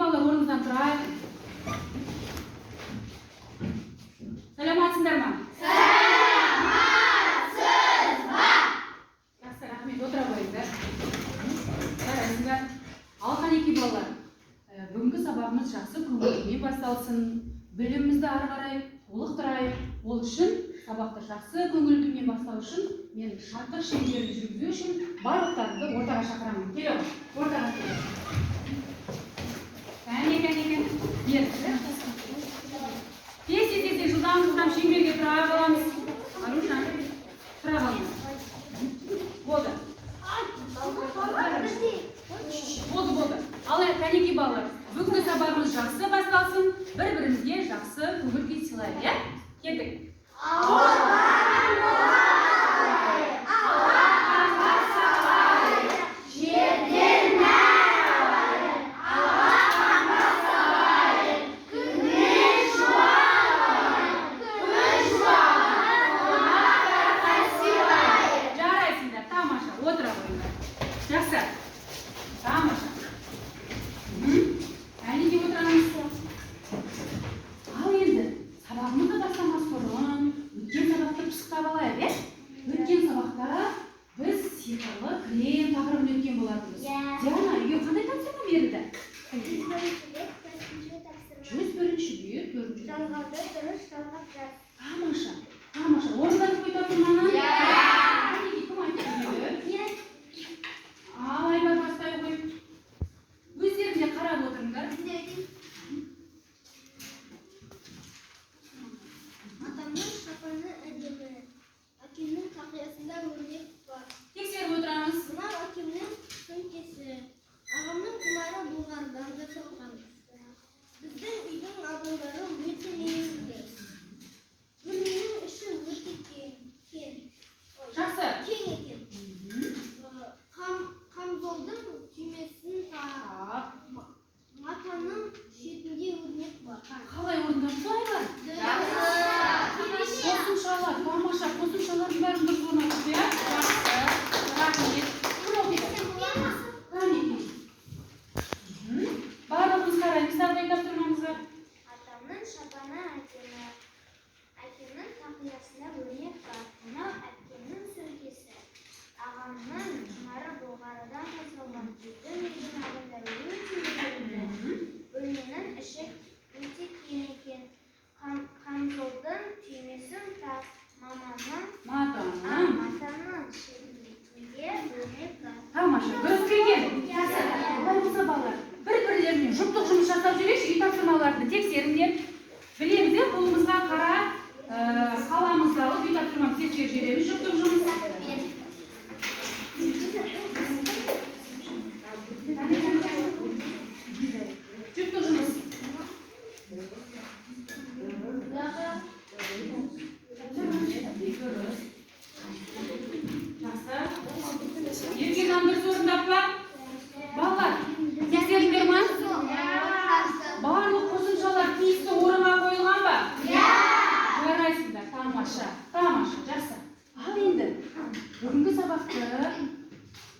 балалар, орныңыздан тұрайық. Саламатсыздар ма? Саламатсыз ба? Жақсы, рахмет, отыра қойыңыздар. Жарайсыздар. Ал қанекей балалар, бүгінгі сабағымыз жақсы көңіл-күймен басталсын, білімімізді ары қарай толықтырайық. Ол үшін сабақты жақсы көңіл-күймен бастау үшін мен шарттық шеңберін жүргізу үшін барлықтарыңды ортаға шақырамын. Келіңіз, ортаға келіңіз. Кәне. Тез жылдам шеңберге тұра қаламыз. Арушан, тұра қаламыз. Болды. Болды. Ал кәнекей балалар, бүгінгі сабағымыз жақсы басталсын, бір-бірімізге жақсы көңіл-күй сыйлайық, иә? Кеттік. Тамаша. Орындарыңыз қойып тұрманы? Кім айтып жүреді? Ал Айбар бастай қойып. Өздерің де қарап отырыңдар. Атамның шапаны әдемі. Әкемнің тақиясында өрнек бар. Тексеріп отырамыз. Мынау әкемнің сөмкесі. Ағамның құмары бұлғардан жасалған. Біздің үйдің адымдары өте мейірімді. Бөлменің іші өте кең. Жақсы. Кең екен. Қамзолдың түймесін тағып. Матаның шетінде өрнек бар. Қалай орындап Айбар? Жақсы. Қосымшалар, тамаша. Қосымшалардың бәрін дұрыс орнатып, иә? Жақсы. Рахмет. Кім оқиды? Кәнекей. Барлығымыз қараймыз, тағы тапсырмамызға. Атамның шапаны әдемі. Әкемнің тақиясында өрнек бар. Мынау әкемнің сөмкесі. Ағамның құмары былғарыдан жасалған. Біздің үйдің адамдары өте мейірімді. Бөлменің іші өте кең екен. Қамзолдың түймесін тақ. Матаның шетінде өрнек бар. Тамаша, дұрыс келген. Олай болса балалар, бір-бірлерімен жұптық жұмыс жасап жүрейікші, үй тапсырмаларды тексеріңдер. Білеміз, қолымызға қара қаламызды алып үй тапсырманы тексеріп жібереміз, жұптық жұмыс. Жұптық жұмыс. Еркедан дұрыс орындап па? Балалар, тексеріңдер ма? Барлық қосымшалар тиісті орынға қойылған ба? Жарайсыздар, тамаша, жақсы. Ал енді, бүгінгі сабақты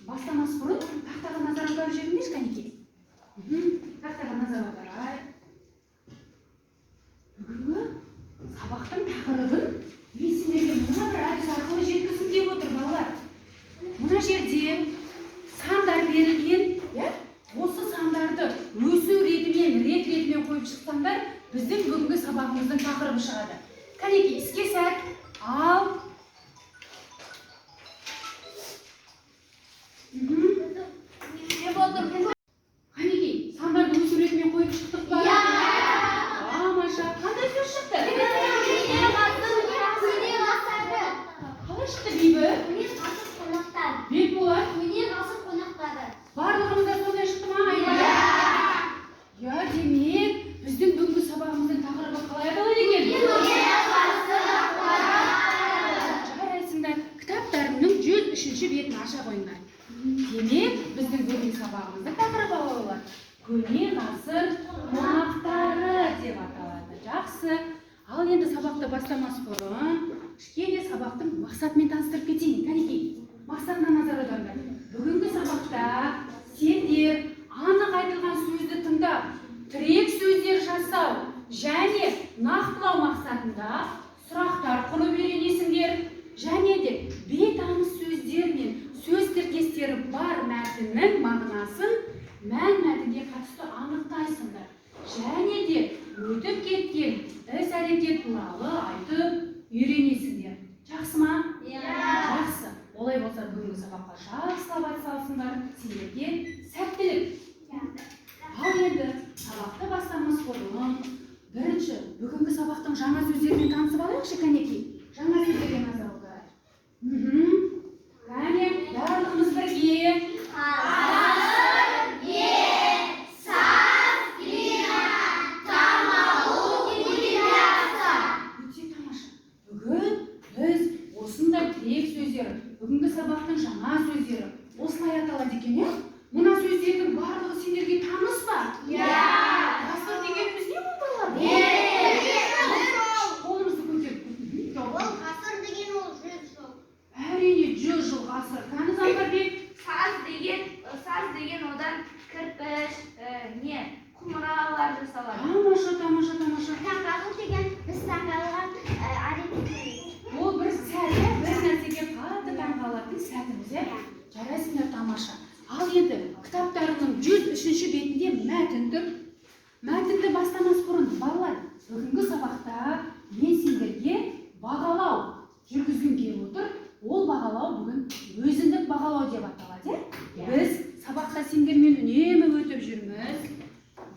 бастамас бұрын тақтаға назар аударып жіберіңдерші, кәнекей. Тақтаға назар аударайық. Бүгінгі сабақтың тақырыбын мен сендерге мына бір әдіс арқылы жеткізгім келіп отыр, балалар. Мына жерде сандар берілген, осы сандарды өсу ретімен қойып шықсаңдар, біздің бүгінгі сабағымыздың тақырыбы шығады. Кәнекей, іске сәт, ал. Кәнекей, сандарды өсу ретімен қойып шықтық па? Тамаша, қандай сөз шықты? Қалай шықты бейбі? Бекболат? Барлығымызда сондай шықты ма? Демек, біздің бүгінгі сабағымыздың тақырыбы қалай аталады екен? Жарайсыңдар, кітаптарымның 103-ші бетін аша қойыңдар. Демек, біздің бүгінгі сабағымыздың тақырыбы балалар көне ғасыр қонақтары деп аталады. Жақсы. Ал енді сабақты бастамас бұрын кішкене сабақтың мақсатымен таныстырып кетейін. Кәнекей, мақсатына назар аударыңдар. Бүгінгі сабақта сендер анық айтылған сөзді тыңдап, тірек сөздер жасау және нақтылау мақсатында сұрақтар құрып үйренесіңдер. Және де бейтаныс сөздер мен сөз тіркестері бар мәтіннің мағынасын мәтінге қатысты анықтайсыңдар. Және де өтіп кеткен іс-әрекет туралы айтып үйренесіңдер. Жақсы ма? Жақсы. Олай болса бүгінгі сабаққа жақсылап атсалысыңдар. Сендерге сәттілік. Ал енді сабақты бастамас бұрын бірінші бүгінгі сабақтың жаңа сөздерімен танысып алайықшы, кәнекей. Жаңа сөздерге назар аударайық. Кәне, барлығымыз бірге. Бүгінгі сабақтың жаңа сөздері осылай аталады екен, Мына сөздердің барлығы сендерге таныс ба? Ғасыр дегеніміз не болды? Қолымызды көтеріп. Ол ғасыр деген ол 100 жыл. Әрине 100 жыл ғасыр. Кәні Замбарбек? Саз деген одан кірпіш, құмыралар жасалады. Тамаша. Таңғалу деген біз таңғалған әрекет. Ол бір сәті, бір нәрсеге қатты таңғалатын сәтіміз, Жарайсыңдар, тамаша. Ал енді кітаптарының 103-ші бетінде мәтін тұр. Мәтінді бастамас бұрын, балалар, бүгінгі сабақта мен сендерге бағалау жүргізгім келіп отыр. Ол бағалау бүгін өзіндік бағалау деп аталады. Біз сабақта сендермен үнемі өтіп жүрміз.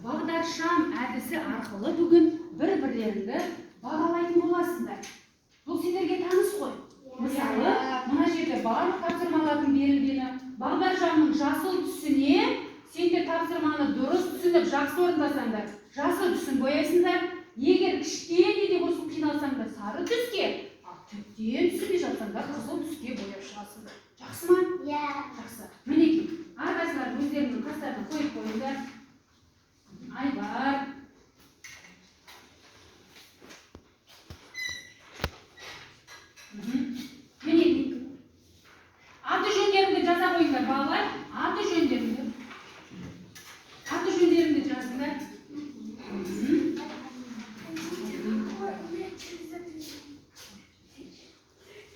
Бағдаршам әдісі арқылы бүгін бір-бірлеріңді бағалайтын боласыңдар. Бұл сендерге таныс қой. Мысалы, мына жерде барлық тапсырмалардың берілгені, бағдаршамның жасыл түсіне сендер тапсырманы дұрыс түсініп жақсы орындасаңдар, жасыл түсін бояйсыңдар. Егер кішкене де болсын қиналсаңдар, сары түске, ал тіптен түспей жатсаңдар, қызыл түске бояп шығасыңдар. Жақсы ма? Жақсы. Мінекей, әрқайсылар өздерінің қастарына қойып қойыңдар. Айбар. Мінекей. Аты жөндеріңді жаза қойыңдар, балалар. Аты жөндеріңді жазыңдар.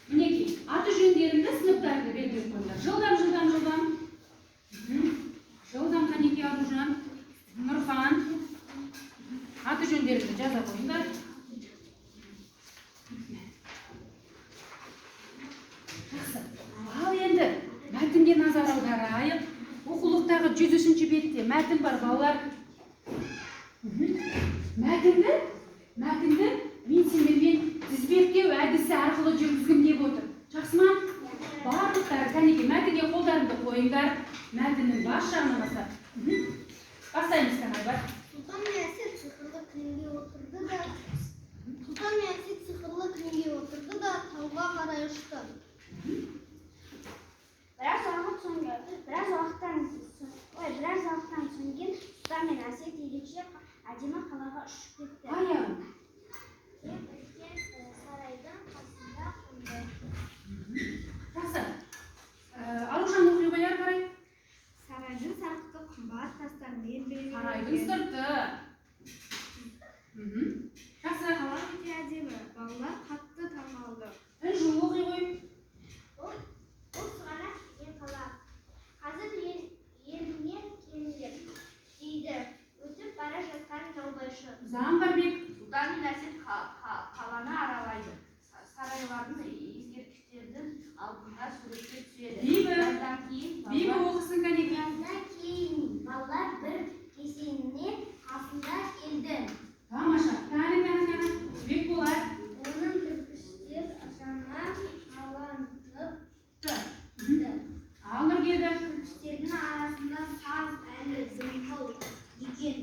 Мінекей, аты жөндеріңді сыныптарды белгілеп қойыңдар. Жылдам. Жылдам Қанеке Аружан, Нұрхан. Аты жөндеріңді жаза қойыңдар. Ал енді мәтінге назар аударайық. Оқулықтағы 103-ші бетте мәтін бар, балалар. Мәтінді мен сендермен тізбектеу әдісі арқылы жүргізгім келіп отыр. Жақсы ма? Барлықтары кәнеке мәтінге қолдарыңды қойыңдар. Мәтіннің бас жағына бастап. Бастаймыз, Айбар. Сұлтан-Мәсид сиқырлы күйге отырды да тауға қарай ұшты. Біраз уақыттан соң Сұлтан мен Әсет ерекше әдемі қалаға ұшып кетті. Аяғын. Сарайдың қасында қонды. Жақсы. Аружан оқи ғой ары қарай. Сарайдың сырты қымбат тастармен безелген. Сарайдың сырты. Жақсы. Қала өте әдемі. Балалар қатты таңғалды. Інжу оқи ғой. Ол сығанақ деген қала. Қазір еліне келіңдер дейді. Өтіп бара жатқан жолбайшы. Замбарбек. Сұлтан мен Әсет қаланы аралайды. Сарайлардың ескерткіштердің алдында суретке түседі. Бибі оқысын кәнеке. Біраздан кейін балалар бір кесененің қасына келді. Тамаша. Кәне. Бек болар. Оның кірпіштер жаңа қаланып Алнұр келді. кірпіштердің арасында саз әлі дымқыл екен.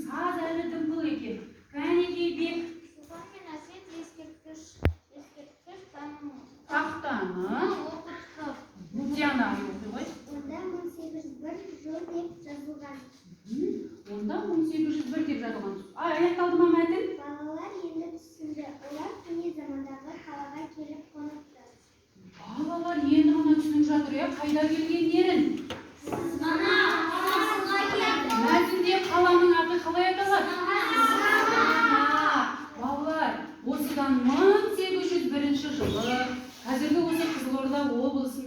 Саз әлі дымқыл екен. Кәнеке Бек. Сұлтан мен Әсет ескерткіш Тақтаны оқытты. Диана оқи ғой. Онда 1801 жыл деп жазылған. Онда 1801 деп жазылған. Аяқталды ма мәтін? Балалар енді түсінді. Олар көне замандағы қалаға келіп қоныпты. Балалар енді ғана түсініп жатыр, қайда келгендерін. Қалаға келді. Мәтінде қаланың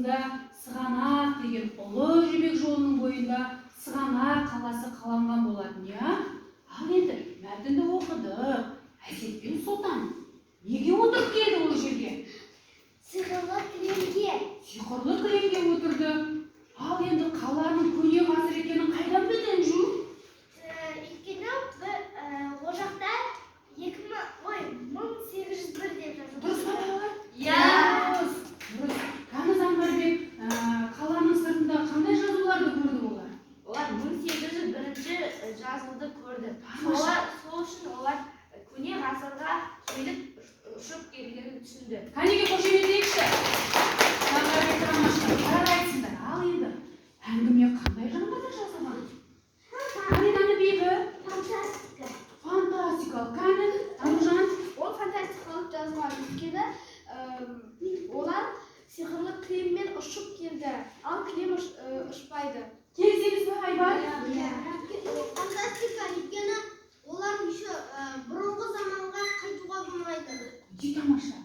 арасында Сығанақ деген ұлы жібек жолының бойында Сығанақ қаласы қаланған болатын, иә? Ал енді мәтінді оқыдық. Әсетпен Сұлтан неге отырып келді ол жерге? Сиқырлы кілемге. Сиқырлы кілемге отырды. Ал енді қаланың көне ғасыр екенін қайдан білдің Жу? Өйткені ол жақта 1801 деп жазылған. Дұрыс па балалар? Иә. Дұрыс. Кәні Заңғарбек, қаланың сыртында қандай жазуларды көрді олар? Олар 1801 жазуды көрді. Тамаша. Сол үшін олар көне ғасырға келіп ұшып келгенін түсінді. Кәнеге қошеметтейікші. Заңғарбек тамаша. Жарайсыңдар. Ал енді әңгіме қандай жанрда жазылған? Кәне бейбі? Фантастика. Фантастикалық. Кәне Аружан? Ол фантастикалық жазылған. Өйткені олар сиқырлы кілеммен ұшып келді. Ал кілем ұшпайды. Келсеңіз бе Айбар? Фантастика өйткені олар еще бұрынғы заманға қайтуға болмайды. Өте тамаша.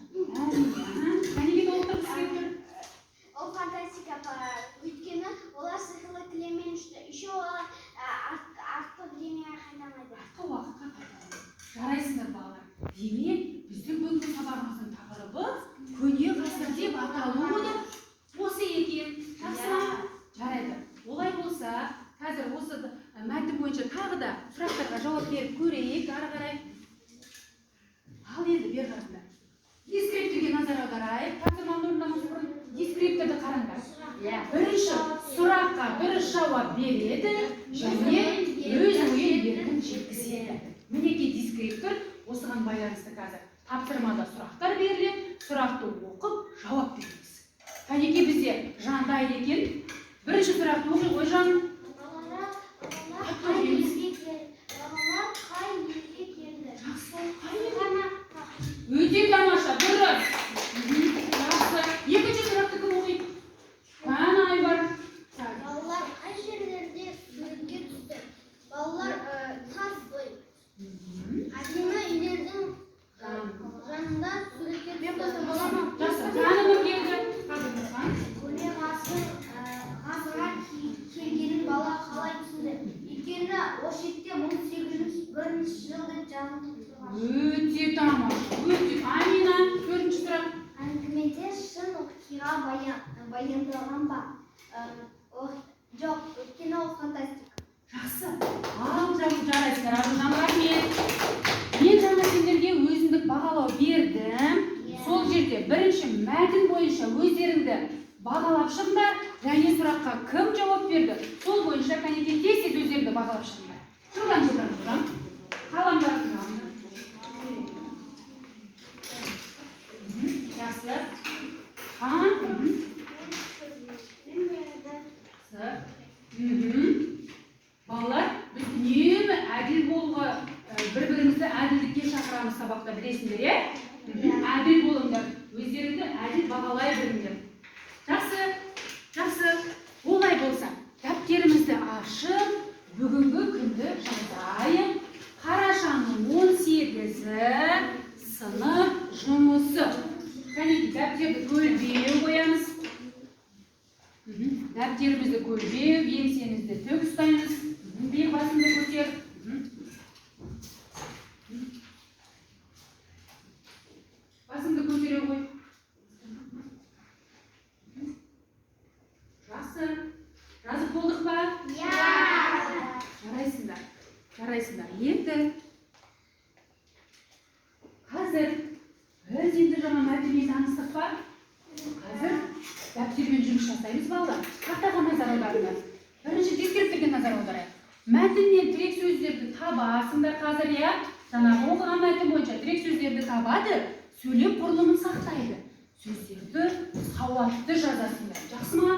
Кәнеге толықтырып сіздер? Ол фантастика өйткені олар сиқырлы кілеммен ұшты. Еще олар артық времяға қайтамайды. Артқа уақытқа қайтады. Жарайсыңдар балалар. Демек, біздің бүгінгі сабағымыздың тақырыбы көне ғасыр деп аталуы да осы екен. Жақсы ма? Жарайды. Олай болса, қазір осы мәтін бойынша тағы да сұрақтарға жауап беріп көрейік ары қарай. Ал енді бер қараңдар. Дискрипторға назар аударайық. Тапсырманы орындамас бұрын дискрипторды қараңдар. Бірінші сұраққа дұрыс жауап береді және өз ойын еркін жеткізеді. Мінекей дискриптор осыған байланысты қазір тапсырмада сұрақтар беріледі, сұрақты оқып жауап береміз. Кәнеке бізде Жандай екен. Бірінші сұрақты оқи ғой Жан. Балалар қай елге келді? Өте тамаша, дұрыс. Жақсы. Екінші сұрақты кім оқиды? Кәне Айбар. Балалар қай жерлерде суретке түсті? Балалар тас әдемі үйлердің жанында суретке түсті. Жақсы. Кәне Нұр келді. Қазір Нұрхан. Көне ғасырға келгенін бала қалай түсінді? Өйткені ол шетте 1801 жылы жазылып тұрған. Өте тамаша. Өте. Амина. Төртінші сұрақ. Әңгімеде шын оқиға баяндалған ба? Жоқ, өйткені ол фантастика. Жақсы. Ал жарайсыздар. Аружан рахмет. Мен жаңа сендерге өзіндік бағалау бердім. Сол жерде бірінші мәтін бойынша өздеріңді бағалап шығыңдар және сұраққа кім жауап берді? Сол бойынша кәнеке тез өздеріңді бағалап шығыңдар. Жылдан. Қаламдарыңды алыңдар. Жақсы. Балалар, біз үнемі әділ болуға бір-бірімізді әділдікке шақырамыз сабақта, білесіңдер, е? Әділ болыңдар, өздеріңді әділ бағалай біліңдер. Жақсы. Олай болса, дәптерімізді ашып, бүгінгі күнді жазайық. Қарашаның 18-і сынып жұмысы. Кәнеке, дәптерді көлбеу қоямыз. Дәптерімізді көлбеу, еңсемізді тік ұстаймыз. Бел басымды көтер. Басымды көтере қой. Жақсы. Жазып болдық па? Жарайсыңдар. Енді қазір біз енді жаңа мәтінмен таныстық па? Қазір дәптермен жұмыс жасаймыз балалар. Тақтаға назар аударыңдар. Бірінші дискрипторға назар аударайық. Мәтіннен тірек сөздерді табасыңдар қазір, иә? Жаңағы оқыған мәтін бойынша тірек сөздерді табады, сөйлем құрылымын сақтайды. Сөздерді сауатты жазасыңдар. Жақсы ма?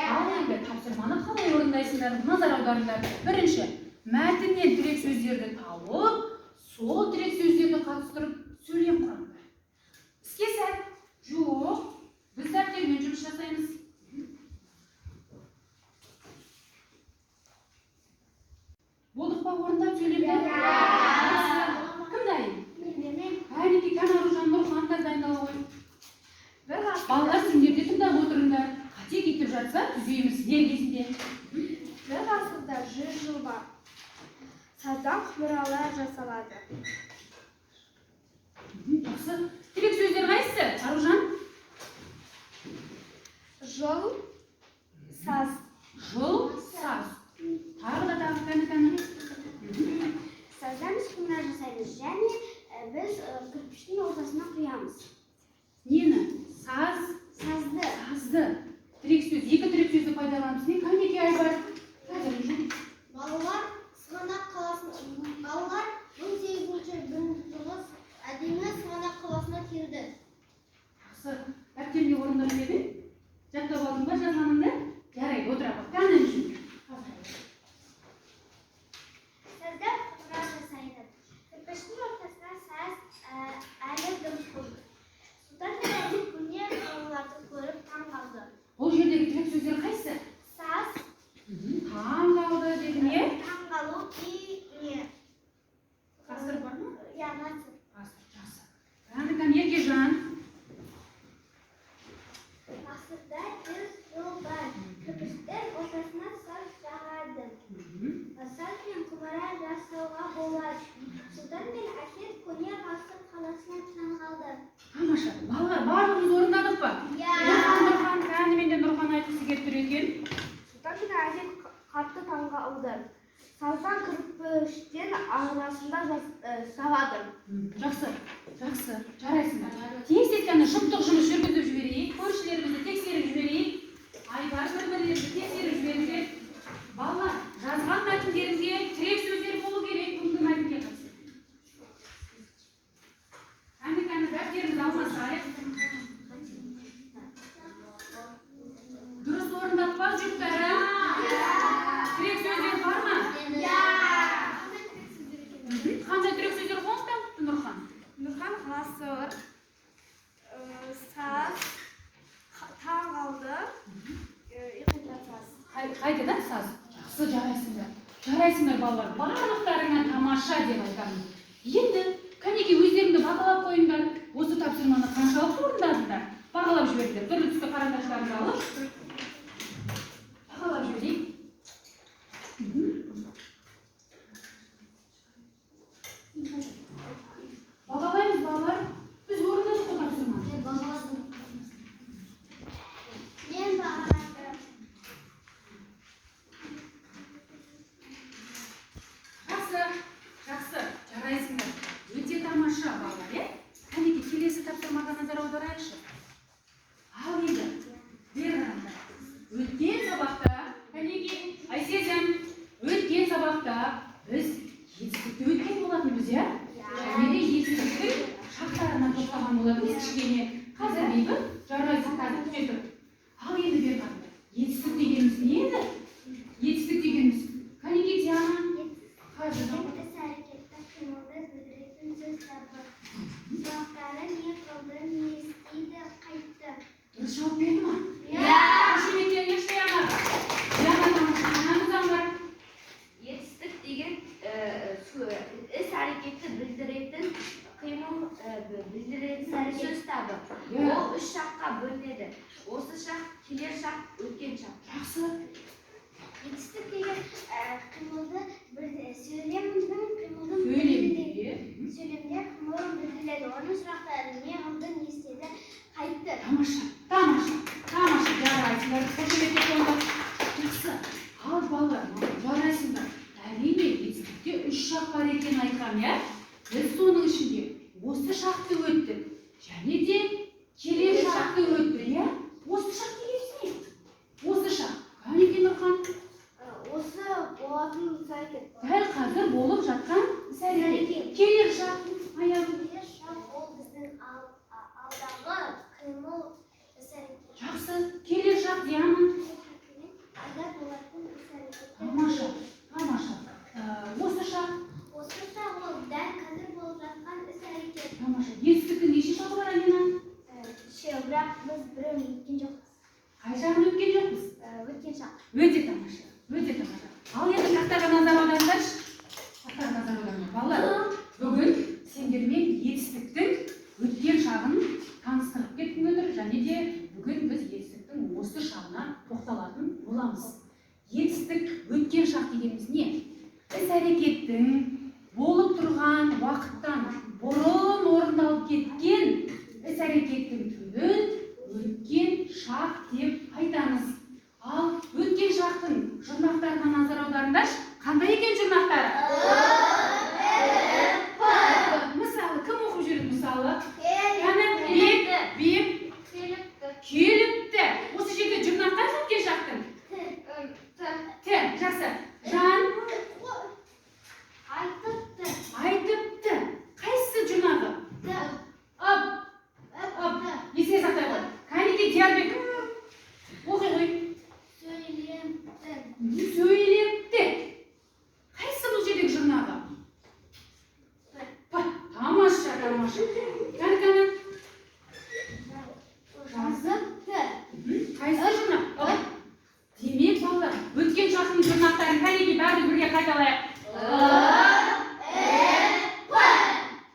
Ал енді тапсырманы қалай орындайсыңдар? Назар аударыңдар. Бірінші, мәтіннен тірек сөздерді тауып, сол тірек сөздерді қатыстырып сөйлем құрыңдар. Іске сәт? Жоқ. Біз дәптермен жұмыс жасаймыз. Болдық па орындап сөйлемді? Кім дайын? Кәнеке, Аружан, Нұрхан да дайындала ғой. Балалар, сендер де тыңдап отырыңдар. құбыралар жасалады. Жақсы. Тірек сөздер қайсысы? Аружан? Жол, саз. Жол, саз. Тағы да тағы. Саздан біз құмыра жасаймыз және біз кірпіштің ортасына құямыз. Нені? Саз, Сазды. сазды. Тірек сөз, екі тірек сөзді пайдаланып не? Қанеке ай бар? Балалар Сығанақ қаласына, балалар 18-19 әдемі Сығанақ қаласына келді. Жақсы. Дәптеріңе орындап еді? Жаттап алдың ба жазғаныңды? Жарайды, отыра бақ. Тәнін үшін. Сазда құмыра жасайды. Кірпіштің ортасына саз әлі дұрыс болды. Сұлтан мен әдеп көне қалаларды көріп таң қалды. Бұл жердегі тірек сөздер қайсы? Саз, Таң қалды деді не? таң қалу и не. Ғасыр бар ма? Я ғасыр. Ғасыр, жақсы. Әндікән Еркежан. Ғасырда бір жол бар. Кірпіштің ортасына саз жағады. Саз мен құмыра жасауға болады. Сұлтан мен әсет көне ғасыр қаласына таң қалды. Тамаша. Балалар барлығымыз орындадық па? Нұрхан, кәнімен де Нұрхан айтқысы келіп тұр екен. Сұлтан мен әсет қатты таң қалды. Саздан кірпіштен арасында сағады. Жақсы, жақсы. Жарайсыңдар. Тез еткені жұптық жұмыс жүргізіп жіберейік. Көршілерімізді тексеріп жіберейік. Айбар бір-бірлерді тексеріп жіберейік. Балалар, жазған мәтіндерінде тірек сөздер болу керек. Бүгінгі мәтінге қатысты. Әндікәні дәптерімізді алмасайық. Дұрыс орындап па жүктері? Тірек сөздер бар ма? Қандай тірек сөздер қоңықтапты Нұрхан? Нұрхан ғасыр, саз, таң қалды, саз. Қайтадан саз? Жақсы, жарайсыңдар. Жарайсыңдар балалар. Барлықтарыңа тамаша деп айтамын. Енді кәнеке өздеріңді бағалап қойыңдар. Осы тапсырманы қаншалықты орындадыңдар? Бағалап жіберіңдер. Түрлі түсті қарандаштарыңды алып. Бағалап жіберейік. Бағалаймыз балалар. Біз орындадық қой тапсырманы. Мен бағаладым. Жақсы, жақсы, жарайсыңдар. Өте тамаша балалар, Кәнеке келесі тапсырмаға назар аударайықшы. Ал енді, бер қараңдар. Өткен сабақта, кәнеке, Айсезім, өткен сабақта біз етістікті өткен болатынбыз, Және де етістіктің шақтарынан тоқтаған болатынбыз кішкене. Қазір бейбі, жарайсың қазір күте тұр. Ал енді бер қараңдар. Етістік дегеніміз не еді? Етістік дегеніміз. Кәнеке Диана. Іс-әрекетті қимылды білдіретін сөз табы. Сұрақтары не қылды, не істейді, қайтты. Дұрыс жауап берді ма? Қошеметтен ештай амарға. Диана тамаша, қанамыздан бар. Етістік деген іс-әрекетті білдіретін қимыл білдіретін сөз табы. Ол үш шаққа бөлінеді. Осы шақ, келер шақ, өткен шақ. Жақсы. Етістік деген қимылды сөйлемдің қимылдың сөйлемде қимылын білдіреді. Оның сұрақтары не қылды, не істеді, қайтты. Тамаша, тамаша, тамаша. Жарайсыңдар. Қошеметтен сонда. Жақсы. Ал балалар, жарайсыңдар. Әрине, етістікте үш шақ бар екенін айтқан, Біз соның ішінде осы шақты өттік. Және де келер шақты өттік, Осы шақ дегеніміз не? Осы шақ. Кәнеке Нұрхан? Осы болатын іс-әрекет. Дәл қазір болып жатқан іс-әрекет. Келер шақ. Келер шақ ол біздің алдағы қимыл іс-әрекет. Жақсы. Келер шақ Диана. Алда болатын іс-әрекет. Тамаша, тамаша. Осы шақ. Осы шақ ол дәл қазір болып жатқан іс-әрекет. Тамаша. Етістіктің неше шағы бар Алина? Бірақ біз біреуін өткен жоқпыз. Қай жағын өткен жоқпыз? Өткен шақ. Өте тамаша. Өте тамаша. Ал енді тақтаға назар аударыңдаршы. Тақтаға назар аударыңдар. Балалар, бүгін сендермен етістіктің өткен шағын таныстырып кеткім келіп, және де бүгін біз етістіктің осы шағына бала. Қане, беп, келіпті. Осы жерде жұрнаққа жеткен шақтың. Т, жақсы. Жан, айтыпты. Қайсы жұрнағы? Ап, еске сақтай қой. Кәнеке Диярбек. Оқи қой. Сөйлепті. Қайсы бұл жердегі жұрнағы? Тамаша. Кәне. Қайсы жұрнақ? Демек балалар, өткен шақтың жұрнақтарын кәнеке бәрі бірге қайталайық.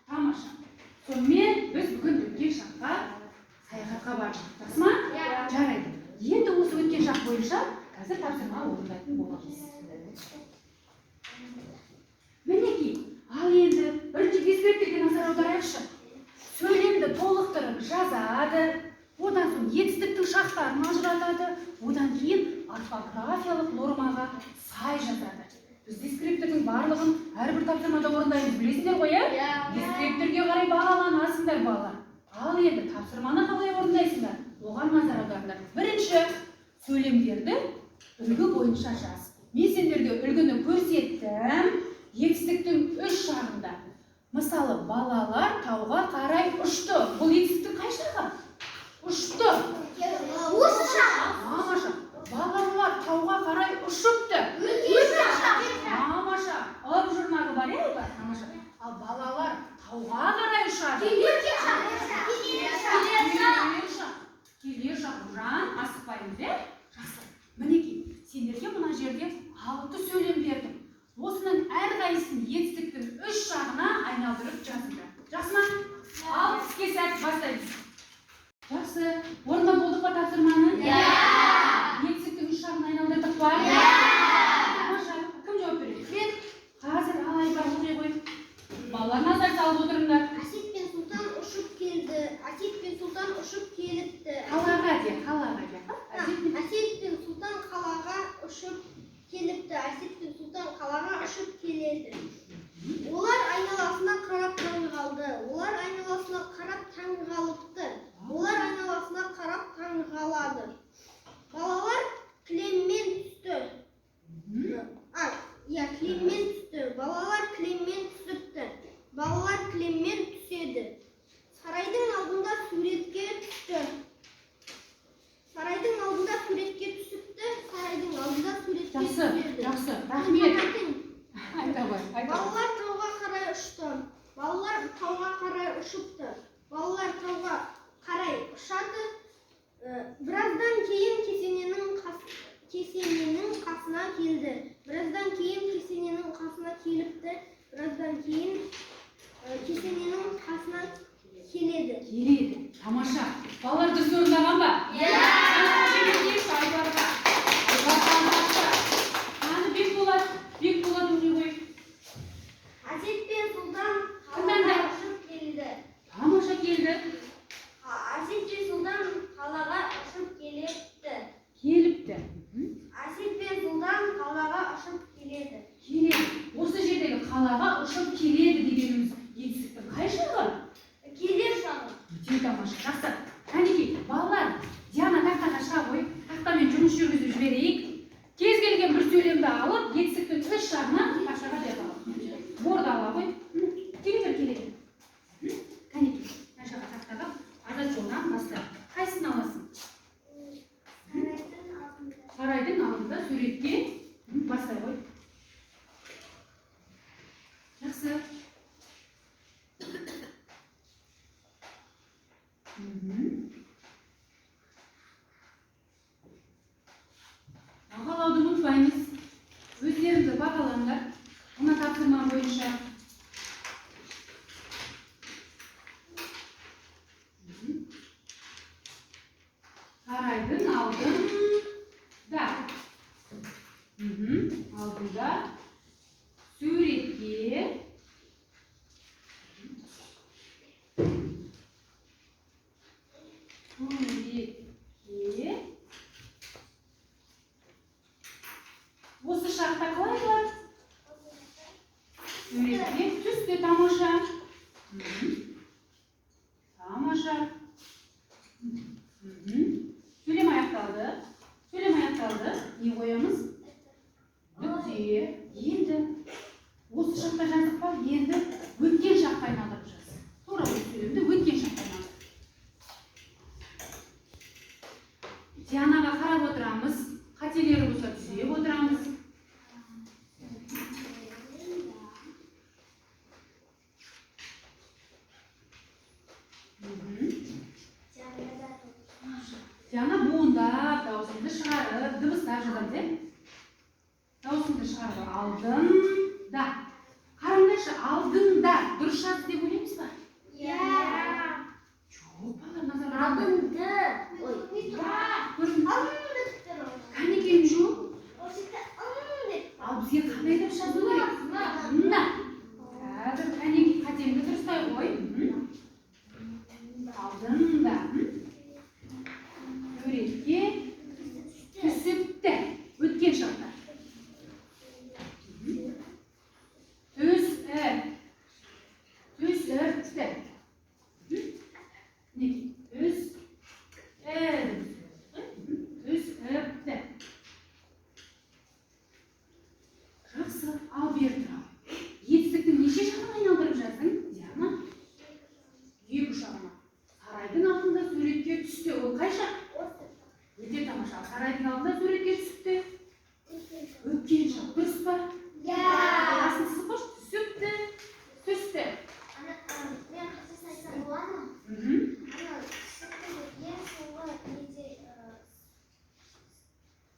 Тамаша. Сонымен біз бүгін өткен шаққа саяхатқа бардық. Жақсы ма? Жарайды. Енді осы өткен шақ бойынша қазір тапсырма орындайтын боламыз. Мінекей, ал енді бірінші дискрипторға назар аударайықшы. Сөйлемді толықтырып жазады, одан соң етістіктің шақтарын ажыратады, одан кейін орфографиялық нормаға сай жазады. Біз дискриптордың барлығын әрбір тапсырмада орындаймыз, білесіңдер ғой, Дискрипторге қарай бағаланасыңдар балалар. Ал енді тапсырманы қалай орындайсыңдар? Оған назар аударыңдар. Бірінші, сөйлемдерді үлгі бойынша жаз. Мен сендерге үлгіні көрсеттім. Етістіктің үш жағында. Мысалы, балалар тауға қарай ұшты. Бұл етістіктің қай жағы? Ұшты. Осы жағы. Тамаша. Балалар тауға қарай ұшыпты. Тамаша. Ап жұрнағы бар, Тамаша. Ал балалар тауға қарай ұшады. Келер жақ. Жан, асықпаймыз, Жақсы. Мінекей, сендерге мына жерде 6 сөйлем бердім. Осының әрқайсысын етістіктің үш жағына айналдырып жазыңдар. Жақсы ма? Ал іске сәт бастаймыз. Жақсы. Орындап болдық па тапсырманы? Етістіктің үш жағына айналдырдық па? Тамаша. Кім жауап береді? Мен. Қазір алайда оқи қой. Балалар назар салып отырыңдар. Асет пен Сұлтан ұшып келді. Асет пен Сұлтан ұшып келіпті. Қалаға де. Асет пен Сұлтан қалаға ұшып келіпті. Асет пен Сұлтан қалаға ұшып келеді. Олар айналасына қарап таңғалды. Олар айналасына қарап таңғалыпты. Олар айналасына қарап таңғалады. Балалар кілеммен түсті. Кілеммен түсті. Балалар кілеммен түсіпті. Балалар кілеммен түседі. Сарайдың алдында суретке түсті. Сарайдың алдында суретке түсіпті. Сарайдың алдында суретке түседі. Жақсы. Рахмет. Балалар тауға қарай ұшты. Балалар тауға қарай ұшыпты. Балалар тауға қарай ұшады. Біраздан кейін кесененің қасына келді. Біраздан кейін кесененің қасына келіпті. Біраздан кейін кесененің қасына келеді. Тамаша. Балалар дұрыс орындаған ба? Бек болады оқи қой. Асет пен Сұлтан қалаға ұшып келді. Тамаша келді. Асет пен Сұлтан қалаға ұшып келіпті. Асет пен Сұлтан қалаға ұшып келеді. Осы жердегі қалаға ұшып келеді дегеніміз етістіктің қай жағы? Келер жағы. Өте тамаша. Жақсы. Кәнеки, балалар, Диана тақтаға шыға қой. Тақтамен жұмыс жүргізіп жіберейік. Кез келген бір сөйлемді алып, етістіктің үш жағына тақтаға жазалап. Борды ала қой. Келеді. Кәнеки, мына жаққа тақтаға ағаш жолдан баста. Қайсысын аласың? Сарайдың алдында суретке бастай қой. Жақсы. Бағалауды ұмытпаймыз. Өздеріңді бағалаңдар. Мына тапсырма бойынша. Сарайдың алдында. Алдында суретке осы шақта қалай болады? Суретке түсті. Тамаша. тамаша. Söylem аяқталды. Söylem аяқталды. Не қоямыз? Нүкте. Енді осы шаққа жаздық па? Енді өткен шаққа айналдырып жаз. Тура осы сөйлемді өткен шаққа айналдырып. Дианаға қарап отырамыз. Қателері болса түзеп отырамыз. Диана буындап, дауысыңды шығарып, дыбыстап жазамыз, дауысыңды шығарып, алдында. Қараңдаршы, алдында. Дұрыс жазды деп ойлаймыз ба? Жоқ, балалар, назар Қанекейім жоқ? Ал бізге қандай деп жазу керек? Мына. Қазір қанекей қатемді дұрыстай қой. Алдында. Суретке түсіпті. Өткен шақта. Түсіпті. Түсіпті. Жақсы, ал бері тұра. Етістікті неше шағын айналдырып жаздың, Диана? 2 шағына. Сарайдың алдында суретке түсті. Ол қай шақ? Өте тамаша. Сарайдың алдында суретке түсті. Өткен шақ. Дұрыс па? Асын сіз қош, түсіпті. Түсті.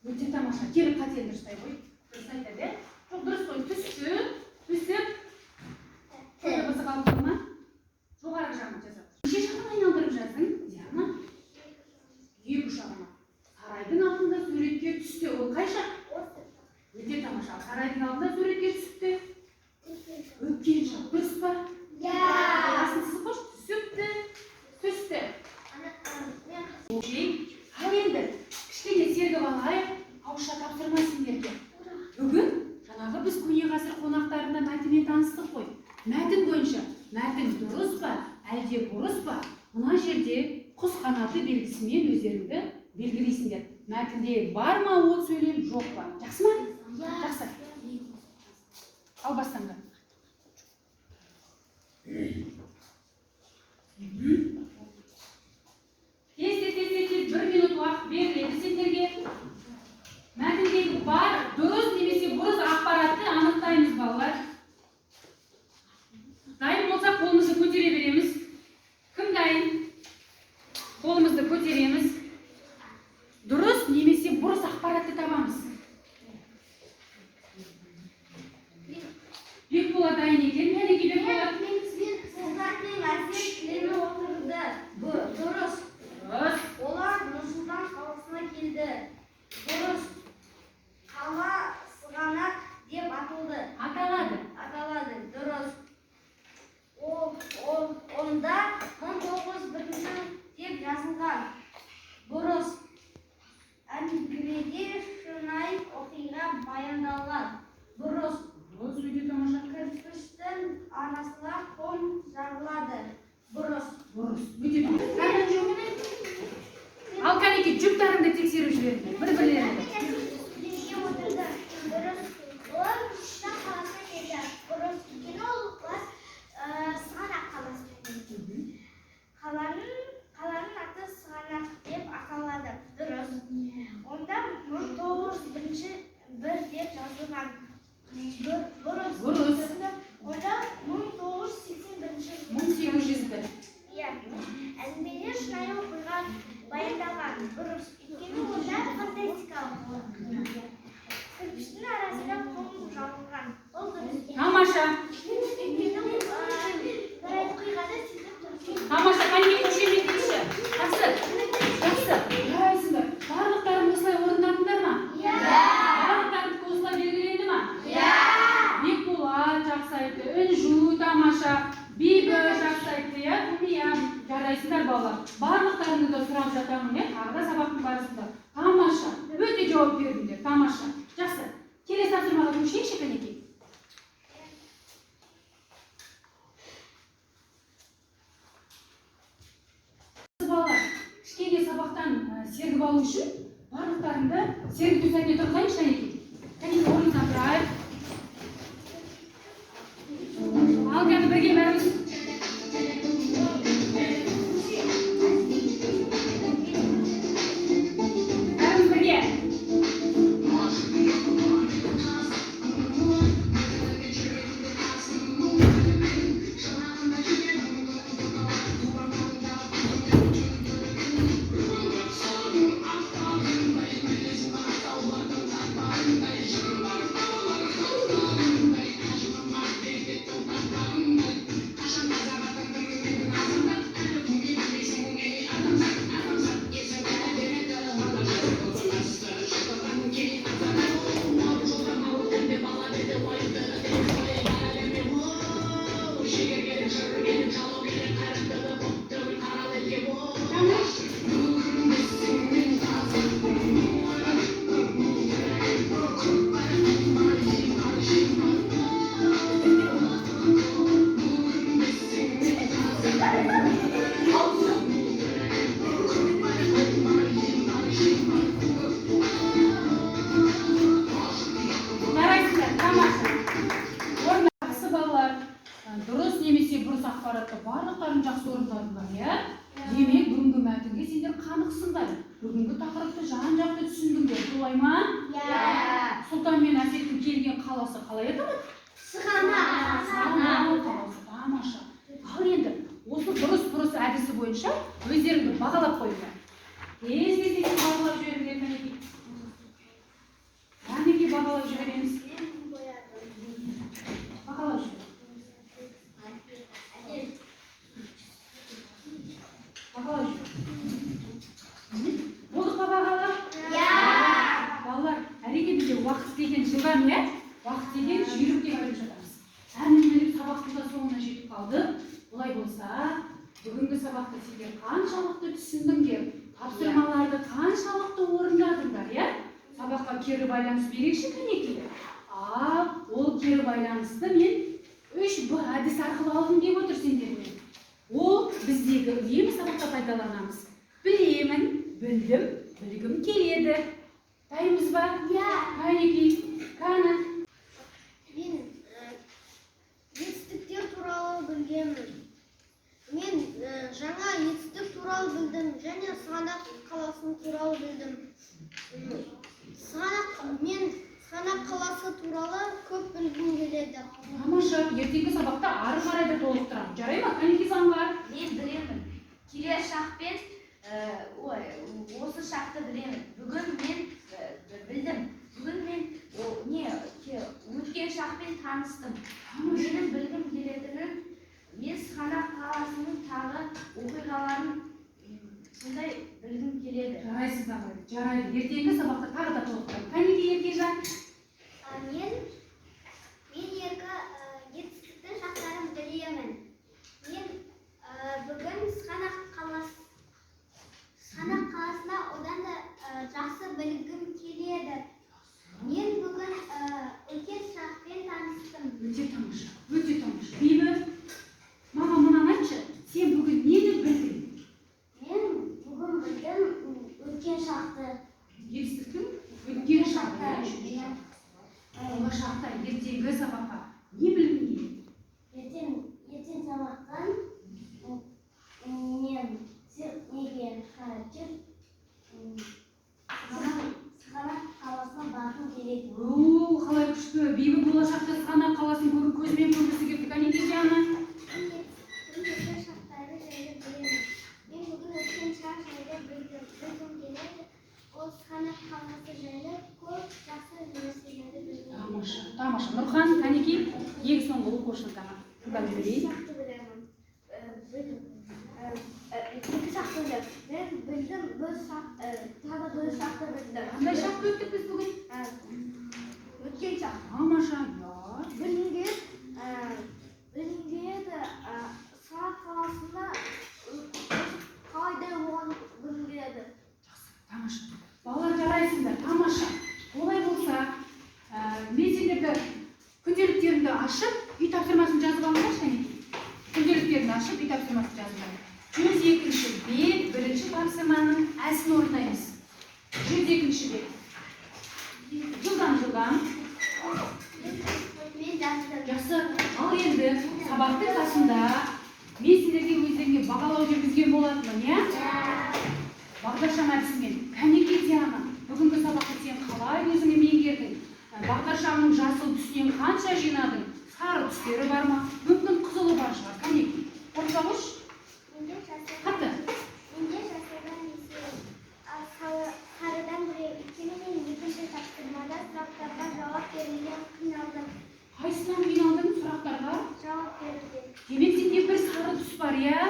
Өте тамаша. Кері қатен дұрыстай қой. Дұрыс айтады. Жоқ, дұрыс қой. Түсті. Түсіп. Дыбысы қалып тұр ма? Жоғарғы жағына жазады. Неше шағын айналдырып жаздың, Диана? 2 шағына. Сарайдың алдында суретке түсті. Ол қай шақ? Өте тамаша. Сарайдың алдында суретке түсті. Өткен шақ. Дұрыс па? Асын сіз қош, түсіпті. Түсті. Ал енді кішкене сергіп алайық. Ауызша тапсырма сендерге. Бүгін жаңағы біз көне ғасыр қонақтарына мәтінмен таныстық қой. Мәтін бойынша мәтін дұрыс па, әлде бұрыс па? Мына жерде құс қанаты белгісімен өздеріңді белгілейсіңдер. Мәтінде бар ма ол сөйлем, жоқ па? Жақсы ма? Жақсы. Ал бастаңдар. Тез 1 минут уақыт беріледі сендерге. Мәтіндегі бар, дұрыс немесе бұрыс ақпаратты анықтаймыз, балалар. Дайын болсақ, қолымызды көтере береміз. Кім дайын? Қолымызды көтереміз. Дұрыс немесе бұрыс ақпаратты табамыз. Бекболат дайын екен. Кәнеке Бекболат. Дұрыс. Олар Нұрсұлтан қаласына келді. Дұрыс. Қала Сығанақ деп аталады. Дұрыс. Онда 1901 деп жазылған. Бұрыс. Әңгімеде шынайы оқиға баяндалған. Бұрыс. Кірпіштің арасына қом жағылады. Бұрыс. Ал кәнеке жүктарыңды тексеріп жіберіңдер. Бір-бірлеріңді. Олар Нұрсұлтан қаласына келді. Бұрыс. Өйткені ол Сығанақ қаласына келді. Қаланың аты Сығанақ деп аталады. Дұрыс. Онда 1901 деп жазылған. Бұрыс. Онда 1801. Әңгімелер шынайы оқиға баяндалған. Бұрыс. Өйткені онда фантастикалық болады. Кірпіштің арасында қом жағылған. Ол дұрыс. Тамаша. Тамаша, қанеке көшемен келші. Жақсы. Жарайсыңдар. Барлықтарын осылай орындадыңдар ма? Барлықтарыңдікі осылай белгіленді ма? Бекболат жақсы айтты. Үнжу, тамаша. Бибі жақсы айтты, жарайсыңдар балалар. Барлықтарыңды да сұрап жатамын, тағы да сабақтың барысында. Тамаша. Өте жауап бердіңдер. Тамаша. Жақсы. Келесі тапсырмаға көшейікші, кәнеке. сергіп алу үшін барлықтарыңды сергіту сәтіне тұрғызайықшы Кәнеки. Кәнеки орныңыздан тұрайық. Ал қазір бірге бәріміз. Бәріміз бірге. Жарайсыздар, тамаша. Жақсы балалар, дұрыс немесе бұрыс ақпаратты барлықтарын жақсы орындадыңдар, иә? Демек, бүгінгі мәтінге сендер қанықсыңдар. Бүгінгі тақырыпты жан-жақты түсіндіңдер, солай ма? Иә. Сұлтан мен Әсеттің келген қаласы қалай аталады? Сығанақ. Қаласы, тамаша. Ал енді, осы бұрыс әдісі бойынша өздеріңді бағалап қойыңдар. Тез бағалап жіберіңдер, Кәнеки. Кәнеки бағалап жібереміз. Бағалап жібер. Бағалап жібер. Болдық па бағалап? Балалар, әрине бізде уақыт деген жылдам, иә? Уақыт деген жүйрік деп айтып жатамыз. Әңгімелік сабақтың да соңына жетіп қалдық. Олай болса, бүгінгі сабақты сендер қаншалықты түсіндіңдер, тапсырмаларды қаншалықты орындадыңдар, иә? Сабаққа кері байланыс берейікші, Кәнеки. Ол кері байланысты мен 3Б әдіс арқылы алдым деп отыр сендермен. Ол біздегі үнемі сабақта пайдаланамыз. Білемін, білдім, білгім келеді. Дайынбыз ба? Иә. Кәнеки, Кәні. Мен жетістіктер туралы білгенмін. Мен жаңа жетістік туралы білдім, және Сығанақ қаласын туралы білдім. Мен Сығанақ қаласы туралы көп білгім келеді. Тамаша, ертеңгі сабақта ары қарай да толықтырамын. Жарай ма? Кәнеки заңғар. Мен білемін. Келер шақпен осы шақты білемін. Бүгін мен білдім. Бүгін мен өткен шақпен таныстым. Менің білгім келетінін, мен Сығанақ қаласының тағы оқиғаларын сондай білгім келеді. Жарайсыз заңғар. Жарайды. Ертеңгі сабақта тағы да толықтырамын. Кәнеки, Еркежан. Мен жетістіктің шақтарын білемін. Мен бүгін Сығанақ қаласына одан да жақсы білгім келеді. Мен бүгін үлкен шақпен таныстым. Өте тамаша, өте тамаша. Бейбі, мама мынаны айтшы, сен бүгін нені білдің? Мен бүгін білдім үлкен шақты. Жетістіктің үлкен шақты. Болашақта ертеңгі сабаққа не білгің келеді? Ертең сабақтан мен Сығанақ қаласына барғым келеді. Қалай күшті. Бейбі болашақта Сығанақ қаласын көзімен көргісі келді. Кәнеки Диана. Мен өткен шақтарды жайлы білемін. Мен бүгін өткен шақ жайлы білгім келеді. Ол Сығанақ қаласы жайлы көп жақсы нәрселерді білемін. Тамаша. Нұрхан, Кәнеки, ең соңғы оқушыларға тыңдап жіберейін. Шақты білемін. Екі шақты білемін. Мен білдім, тағы бір шақты білдім. Қандай шақты өттік біз бүгін? Өткен шақ. Тамаша, Білінген Сығанақ қаласында қалайдай оған білінген. Тамаша. Балалар жарайсыңдар, тамаша. Олай болса, мен сендерді күнделіктеріңді ашып, үй тапсырмасын жазып алыңдаршы, Кәнеки. Күнделіктеріңді ашып, үй тапсырмасын жазып алыңдар. 102-ші бет, бірінші тапсырманың әсін орындаймыз. 102-ші бет. Жылдан. Мен жастым. Жақсы. Ал енді сабақтың қасында мен сендерге өздеріңе бағалау жүргізген болатынмын, иә? Бағдаршам әдісімен. Кәнеки Диана, бүгінгі сабақты сен қалай өзіңе меңгердің? Бағдаршамның жасыл түсінен қанша жинадың? Сары түстері бар ма? Мүмкін қызылы бар шығар. Кәнеки. Қорқағыш? Қатты. Менде жасалған есебі. Сарыдан біреу. Екеуінен екінші тапсырмада сұрақтарға жауап беруден қиналдым. Қайсынан қиналдың сұрақтарға? Жауап беруден. Демек сенде бір сары түс бар, иә?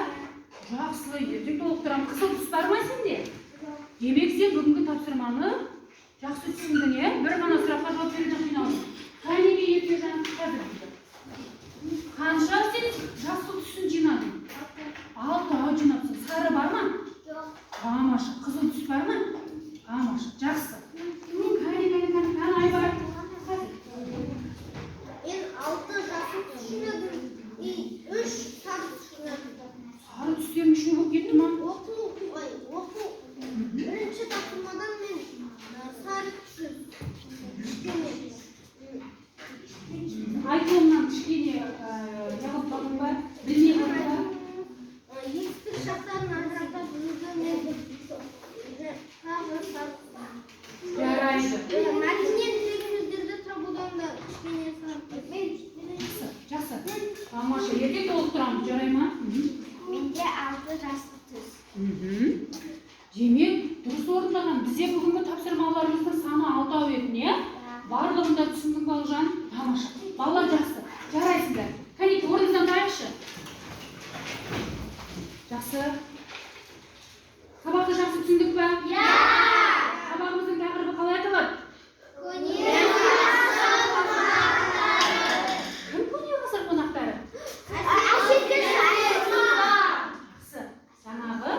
Жақсы, ертең толықтырам. Қызыл түс бар ма сенде? Демек сен бүгінгі тапсырманы жақсы түсіндің, иә? Бір ғана сұраққа жауап беруден қиналдың. Кәнеки Еркежан қазір дейді. Қанша сен жасыл түсін жинадың? 6 жинапсың. Сары бар ма? Жоқ. Тамаша. Қызыл түс бар ма? Тамаша. Жақсы. Кәне, Айбар. Мен 6 жасыл түс жинадым. 3 сары түс жинадым. Сары түстерің ішіне болып кетті ма? Оқу. Бірінші тапсырмадан мен сары түсін. Айтуымнан кішкене яғып бағым бар, білмей бағым бар. Естік шақтарын ажыратып жүргенмен тағы Жарайды. мәтіннен сөздерді табудан да кішкене сұрап Жақсы. Тамаша, ертең толықтырамыз, жарай ма? Менде 6 жасыл түс. Демек, дұрыс орындаған. Бізде бүгінгі тапсырмаларымыздың саны 6 еді, не? Барлығын да түсіндің Балжан. Тамаша. Балалар жақсы. Жарайсыңдар. Кәнеки, орныңыздан тұрайықшы. Жақсы. Сабақты жақсы түсіндік пе? Иә! Сабағымыздың тақырыбы қалай аталады? Көне ғасыр қонақтары. Кім көне ғасыр қонақтары? Жақсы. Жаңағы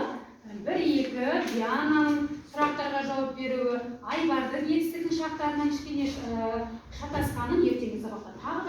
1-2 Диананың сұрақтарға жауап беруі, Айбардың етістіктің шақтарынан кішкене шатасқанын ертеңгі сабақта тағы